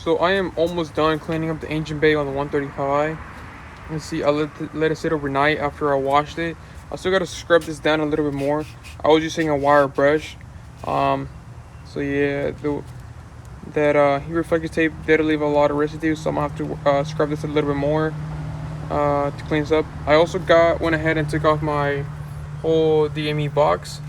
So I am almost done cleaning up the engine bay on the 135i. You see, I let it sit overnight after I washed it. I still gotta scrub this down a little bit more. I was using a wire brush. Um, so yeah, that heat reflector tape did leave a lot of residue, so I'm gonna have to scrub this a little bit more to clean this up. I also went ahead and took off my whole DME box.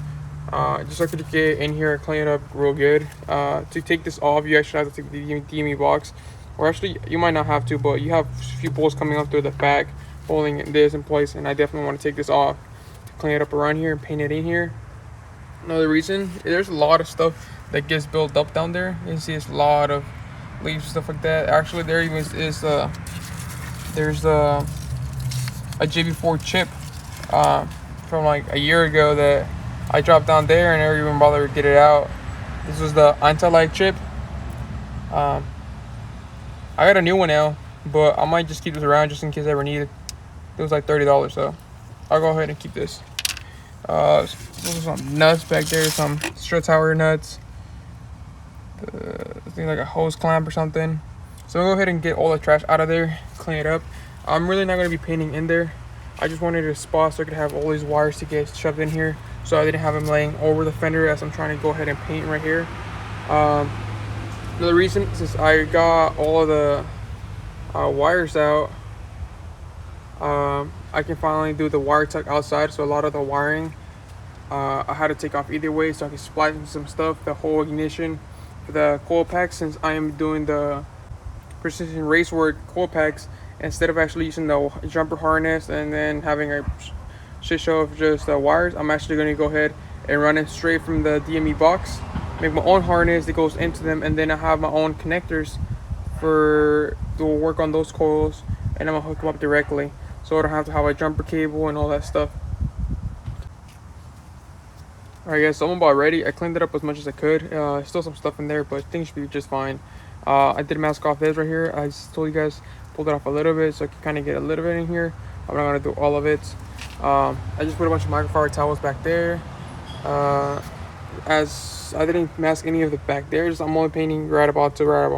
Just so I could get in here and clean it up real good. To take this off, you actually have to take the DME box, or actually you might not have to, but you have a few bolts coming up through the back holding this in place, and I definitely want to take this off to clean it up around here and paint it in here. Another reason, there's a lot of stuff that gets built up down there. You can see it's a lot of leaves and stuff like that. Actually, there even is there's a JB4 chip from like a year ago that I dropped down there and never even bothered to get it out. This was the anti-lag chip. I got a new one now, but I might just keep this around just in case I ever need it. It was like $30, so I'll go ahead and keep this. Those are some nuts back there, some strut tower nuts. I think like a hose clamp or something. So I'll go ahead and get all the trash out of there, clean it up. I'm really not going to be painting in there. I just wanted a spot so I could have all these wires to get shoved in here, so I didn't have them laying over the fender as I'm trying to go ahead and paint right here. Another reason, since I got all of the wires out, I can finally do the wire tuck outside. So a lot of the wiring I had to take off either way, so I can splice in some stuff, the whole ignition for the coil packs, since I am doing the precision race work coil packs. Instead of actually using the jumper harness and then having a shit show of just the wires, I'm actually going to go ahead and run it straight from the DME box, make my own harness that goes into them, and then I have my own connectors to work on those coils, and I'm going to hook them up directly, so I don't have to have a jumper cable and all that stuff. Alright guys, so I'm about ready. I cleaned it up as much as I could. Still some stuff in there, but things should be just fine. I did mask off this right here. I just told you guys, pulled it off a little bit so I can kind of get a little bit in here. I'm not going to do all of it. I just put a bunch of microfiber towels back there. As I didn't mask any of the back there, I'm only painting right about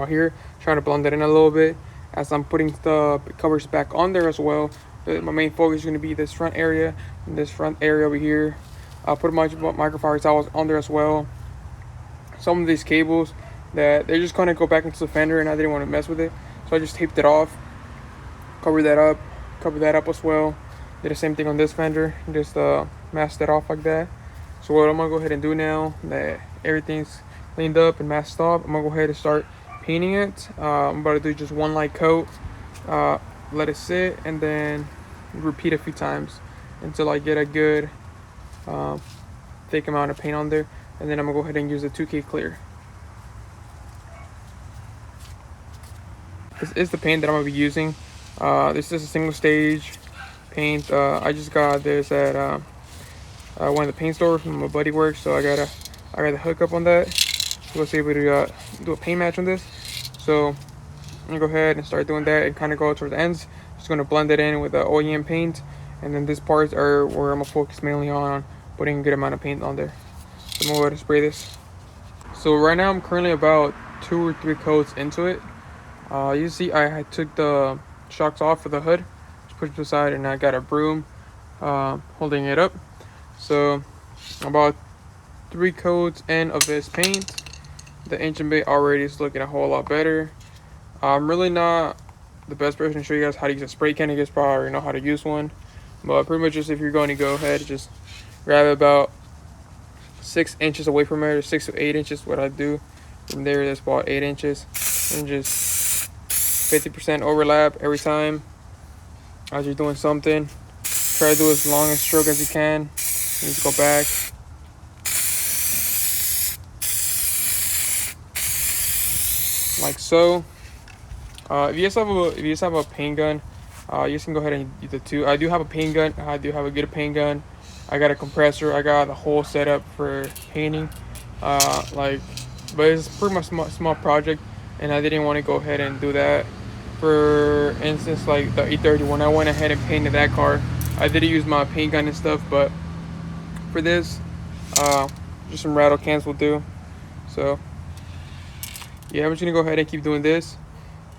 here, trying to blend it in a little bit. As I'm putting the covers back on there as well, my main focus is going to be this front area and this front area over here. I'll put a bunch of microfiber towels on there as well. Some of these cables that they just kind of go back into the fender, and I didn't want to mess with it, so I just taped it off, cover that up as well. Did the same thing on this fender, just masked it off like that. So what I'm gonna go ahead and do now that everything's cleaned up and masked off, I'm gonna go ahead and start painting it. I'm about to do just one light coat, let it sit, and then repeat a few times until I get a good thick amount of paint on there, and then I'm gonna go ahead and use the 2K clear. This is the paint that I'm gonna be using. This is a single stage paint. I just got this at one of the paint stores from my buddy works, so I got the hookup on that. So was able to do a paint match on this. So I'm gonna go ahead and start doing that and kind of go towards the ends. Just gonna blend it in with the OEM paint, and then these parts are where I'm gonna focus mainly on putting a good amount of paint on there. So I'm gonna go ahead and spray this. So right now I'm currently about 2 or 3 coats into it. You see I took the shocks off for the hood, just pushed it to the side, and I got a broom holding it up. So about 3 coats in of this paint. The engine bay already is looking a whole lot better. I'm really not the best person to show you guys how to use a spray can. You guys probably already know how to use one, but pretty much just if you're going to go ahead, just grab it about 6 inches away from it, or 6 to 8 inches. What I do from there, that's about 8 inches, and just 50% overlap every time as you're doing something. Try to do as long a stroke as you can, and just go back. Like so. If you just have a paint gun, you just can go ahead and use the 2. I do have a paint gun. I do have a good paint gun. I got a compressor. I got the whole setup for painting. But it's pretty much small project, and I didn't want to go ahead and do that. For instance, like the 830, when I went ahead and painted that car, I did use my paint gun and stuff. But for this, just some rattle cans will do. So yeah, I'm just gonna go ahead and keep doing this.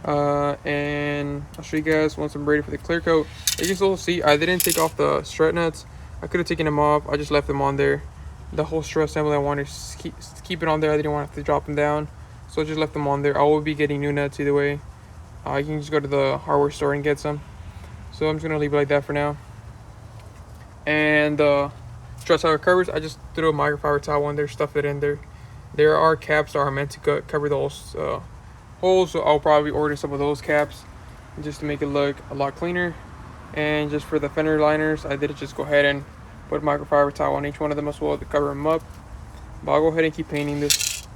And I'll show you guys once I'm ready for the clear coat. As you can also see, I didn't take off the strut nuts. I could have taken them off. I just left them on there. The whole strut assembly I wanted to keep it on there. I didn't want to have to drop them down, so I just left them on there. I will be getting new nuts either way. You can just go to the hardware store and get some. So I'm just gonna leave it like that for now. And struts how it covers, I just threw a microfiber towel in there, stuff it in there. There are caps that are meant to cover those holes, so I'll probably order some of those caps just to make it look a lot cleaner. And just for the fender liners, I did just go ahead and put a microfiber towel on each one of them as well to cover them up. But I'll go ahead and keep painting this.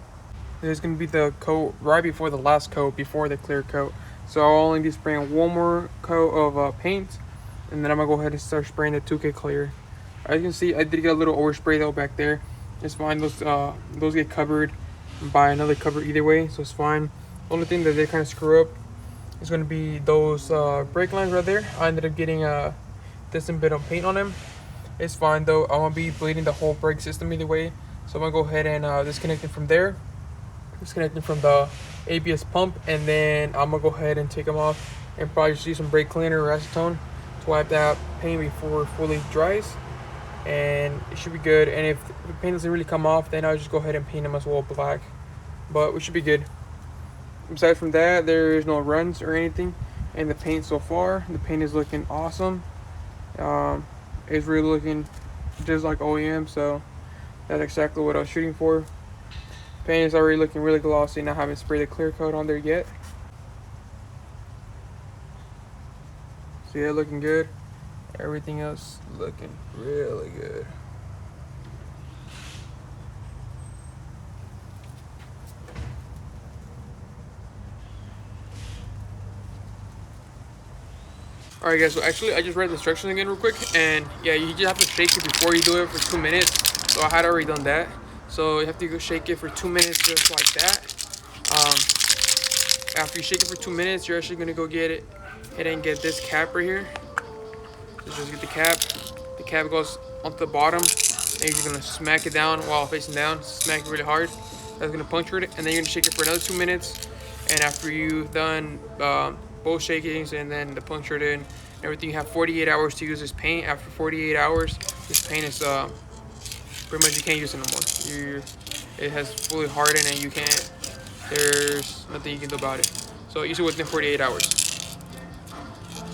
This is going to be the coat right before the last coat, before the clear coat. So I'll only be spraying one more coat of paint, and then I'm going to go ahead and start spraying the 2K clear. As you can see, I did get a little overspray though back there. It's fine, those get covered by another cover either way, so it's fine. The only thing that they kind of screw up is going to be those brake lines right there. I ended up getting a decent bit of paint on them. It's fine though, I'm going to be bleeding the whole brake system either way. So I'm going to go ahead and disconnect it from there. Disconnect it from the ABS pump, and then I'm going to go ahead and take them off and probably just use some brake cleaner or acetone to wipe that paint before it fully dries. And it should be good. And if the paint doesn't really come off, then I'll just go ahead and paint them as well black. But we should be good. Aside from that, there is no runs or anything in the paint so far. The paint is looking awesome. It's really looking just like OEM, so that's exactly what I was shooting for. Paint is already looking really glossy, and I haven't sprayed the clear coat on there yet. So yeah, looking good. Everything else looking really good. Alright guys, so actually I just read the instructions again real quick, and yeah, you just have to shake it before you do it for 2 minutes. So I had already done that. So you have to go shake it for 2 minutes just like that. After you shake it for 2 minutes, you're actually gonna go get it and get this cap right here. So just get the cap. The cap goes onto the bottom, and you're gonna smack it down while facing down. Smack it really hard. That's gonna puncture it, and then you're gonna shake it for another 2 minutes. And after you've done both shakings and then the punctured in everything, you have 48 hours to use this paint. After 48 hours, this paint is pretty much you can't use it no more. It has fully hardened, and you can't. There's nothing you can do about it. So use it within 48 hours.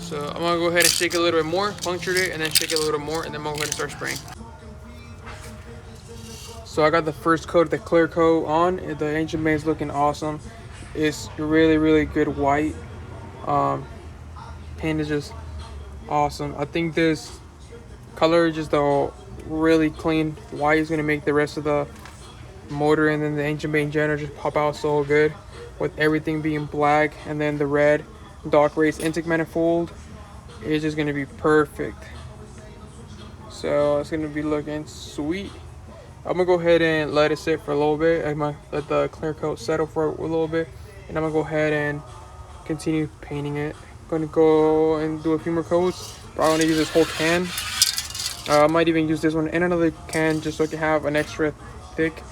So I'm gonna go ahead and shake it a little bit more, puncture it, and then shake it a little more, and then I'm gonna go ahead and start spraying. So I got the first coat of the clear coat on. The engine bay is looking awesome. It's really good white. Paint is just awesome. I think this color, just the really clean white, is gonna make the rest of the motor and then the engine bay in general just pop out so good, with everything being black, and then the red dark race intake manifold is just gonna be perfect. So it's gonna be looking sweet. I'm gonna go ahead and let it sit for a little bit. I'm gonna let the clear coat settle for a little bit, and I'm gonna go ahead and continue painting it. I'm gonna go and do a few more coats. Probably gonna use this whole can. I might even use this one and another can just so I can have an extra thick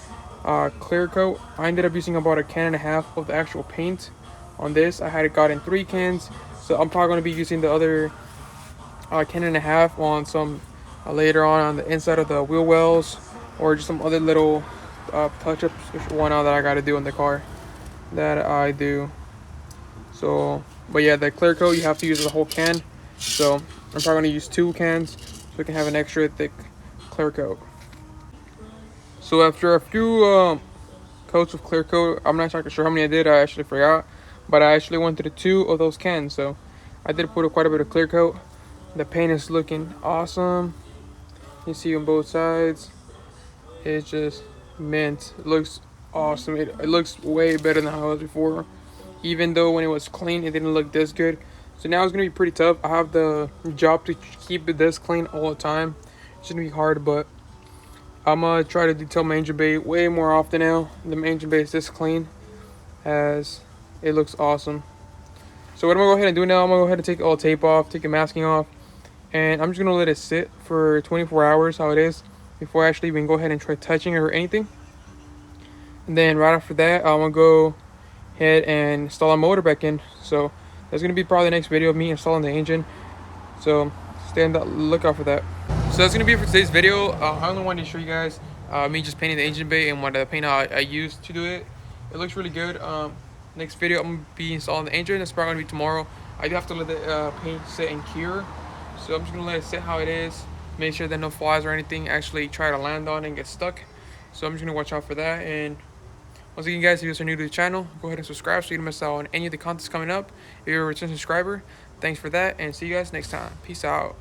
clear coat. I ended up using about a can and a half of the actual paint on this. I had it got in 3 cans, so I'm probably going to be using the other can and a half on some later on the inside of the wheel wells, or just some other little touch-ups one that I got to do in the car that I do. So but yeah, the clear coat you have to use the whole can, so I'm probably going to use 2 cans so we can have an extra thick clear coat. So after a few coats of clear coat, I'm not exactly sure how many I did, I actually forgot, but I actually went through 2 of those cans, so I did put quite a bit of clear coat. The paint is looking awesome. You see on both sides, it's just mint. It looks awesome. It looks way better than how it was before. Even though when it was clean, it didn't look this good. So now it's gonna be pretty tough. I have the job to keep it this clean all the time. It's gonna be hard, but I'm gonna try to detail my engine bay way more often now. The engine bay is this clean, as it looks awesome. So what I'm gonna go ahead and do now, I'm gonna go ahead and take all the tape off, take the masking off, and I'm just gonna let it sit for 24 hours how it is before I actually even go ahead and try touching it or anything. And then right after that, I'm gonna go ahead and install our motor back in. So that's gonna be probably the next video of me installing the engine. So stay on the lookout for that. So that's gonna be it for today's video. I only wanted to show you guys me just painting the engine bay and what the paint I used to do it. It looks really good. Next video I'm gonna be installing the engine. That's probably gonna be tomorrow. I do have to let the paint sit and cure, so I'm just gonna let it sit how it is. Make sure that no flies or anything actually try to land on and get stuck. So I'm just gonna watch out for that. And once again, guys, if you guys are new to the channel, go ahead and subscribe so you don't miss out on any of the contents coming up. If you're a return subscriber, thanks for that, and see you guys next time. Peace out.